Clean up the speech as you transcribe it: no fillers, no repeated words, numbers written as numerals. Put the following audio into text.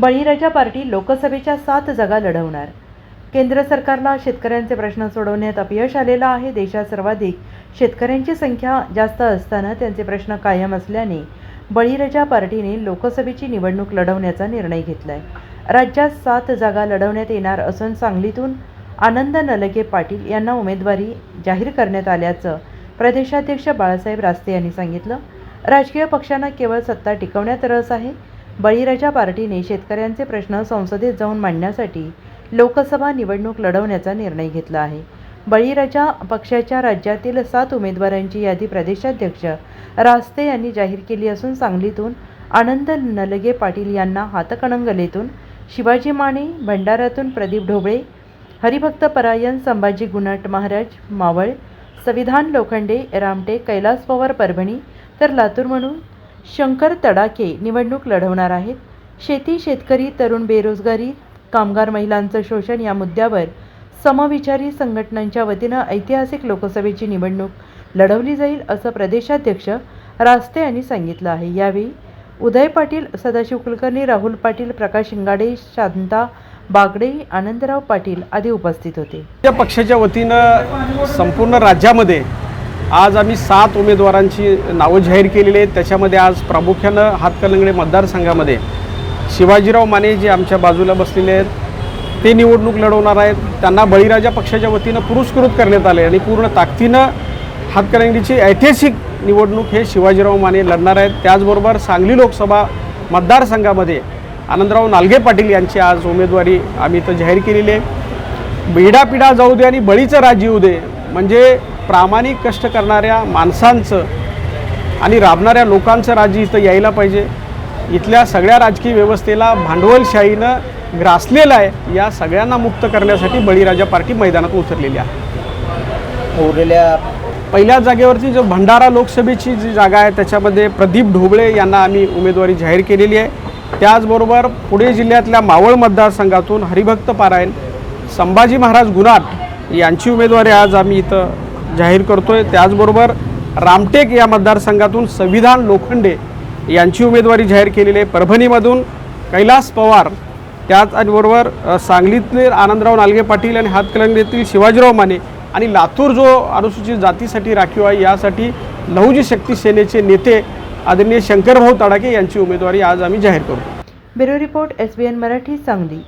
बळीराजा party लोकसभेच्या 7 जागा लढवणार। केंद्र सरकारला शेतकऱ्यांचे प्रश्न सोडवण्यात अपयश आलेलं आहे। देशात सर्वाधिक शेतकऱ्यांची संख्या जास्त असताना त्यांचे प्रश्न कायम असल्याने बळीराजा पार्टीने लोकसभेची निवडणूक लढवण्याचा निर्णय घेतलाय। राज्यात 7 जागा लढवण्यात येणार असून सांगलीतून आनंद नलगे पाटील यांना उमेदवारी जाहीर करण्यात आल्याचं प्रदेशाध्यक्ष बाळासाहेब रास्ते यांनी सांगितलं। राजकीय पक्षांना केवळ सत्ता टिकवण्यात रस आहे। बळीराजा पार्टीने शेतकऱ्यांचे प्रश्न संसदेत जाऊन मांडण्यासाठी लोकसभा निवडणूक लढवण्याचा निर्णय घेतला आहे। बळीराजा पक्षाच्या राज्यातील 7 उमेदवारांची यादी प्रदेशाध्यक्ष रास्ते यांनी जाहीर केली असून सांगलीतून आनंद नलगे पाटील यांना हातकणंगलेतून शिवाजी माने, भंडाऱ्यातून प्रदीप ढोबळे, हरिभक्त परायण संभाजी गुणट महाराज मावळ, संविधान लोखंडे रामटेक, कैलास पवार परभणी तर लातूर म्हणून शंकर तडाके निवडणूक लढवणार आहेत। शेती, शेतकरी, तरुण बेरोजगारी, कामगार, महिलांचं शोषण या मुद्द्यावर समविचारी संघटनांच्या वतीनं ऐतिहासिक लोकसभेची निवडणूक लढवली जाईल असं प्रदेशाध्यक्ष रास्ते यांनी सांगितलं आहे। यावेळी उदय पाटील, सदाशिव कुलकर्णी, राहुल पाटील, प्रकाश शिंगाडे, शांता बागडे, आनंदराव पाटील आदी उपस्थित होते। या पक्षाच्या वतीनं संपूर्ण राज्यामध्ये आज आम्ही 7 उमेदवारांची नावं जाहीर केलेली आहेत। त्याच्यामध्ये आज प्रामुख्यानं हातकणंगले मतदारसंघामध्ये शिवाजीराव माने जे आमच्या बाजूला बसलेले आहेत ते निवडणूक लढवणार आहेत। त्यांना बळीराजा पक्षाच्या वतीनं पुरस्कृत करण्यात आले आणि पूर्ण ताकदीनं हातकणंगलेची ऐतिहासिक निवडणूक हे शिवाजीराव माने लढणार आहेत। त्याचबरोबर सांगली लोकसभा मतदारसंघामध्ये आनंदराव नालगे पाटील यांची आज उमेदवारी आम्ही इथं जाहीर केलेली आहे। बिडापिडा जाऊ दे आणि बळीचं राज्य येऊ दे, म्हणजे प्रामाणिक कष्ट करणाऱ्या माणसांचं आणि राबणाऱ्या लोकांचं राज्य इथं यायला पाहिजे। इथल्या सगळ्या राजकीय व्यवस्थेला भांडवलशाहीनं ग्रासलेलं आहे। या सगळ्यांना मुक्त करण्यासाठी बळीराजा पार्टी मैदानात उतरलेली आहे। उरलेल्या पहिल्या जागेवरती जो भंडारा लोकसभेची जी जागा आहे त्याच्यामध्ये प्रदीप ढोबळे यांना आम्ही उमेदवारी जाहीर केलेली आहे। त्याचबरोबर पुणे जिल्ह्यातल्या मावळ मतदारसंघातून हरिभक्त पारायण संभाजी महाराज गुणाट यांची उमेदवारी आज आम्ही इथं जाहीर करतोय। त्याचबरोबर रामटेक या मतदारसंघातून संविधान लोखंडे यांची उमेदवारी जाहीर केलेली आहे। परभणीमधून कैलास पवार, त्याचबरोबर सांगलीतले आनंदराव नालगे पाटील आणि हातकणंगलेतील शिवाजीराव माने आणि लातूर जो अनुसूचित जातीसाठी राखीव आहे यासाठी लहुजी शक्ती सेनेचे नेते आदरणीय शंकरभाऊ तडाके यांची उमेदवारी आज आम्ही जाहीर करतो। Bureau report, SBN Marathi, Sangli.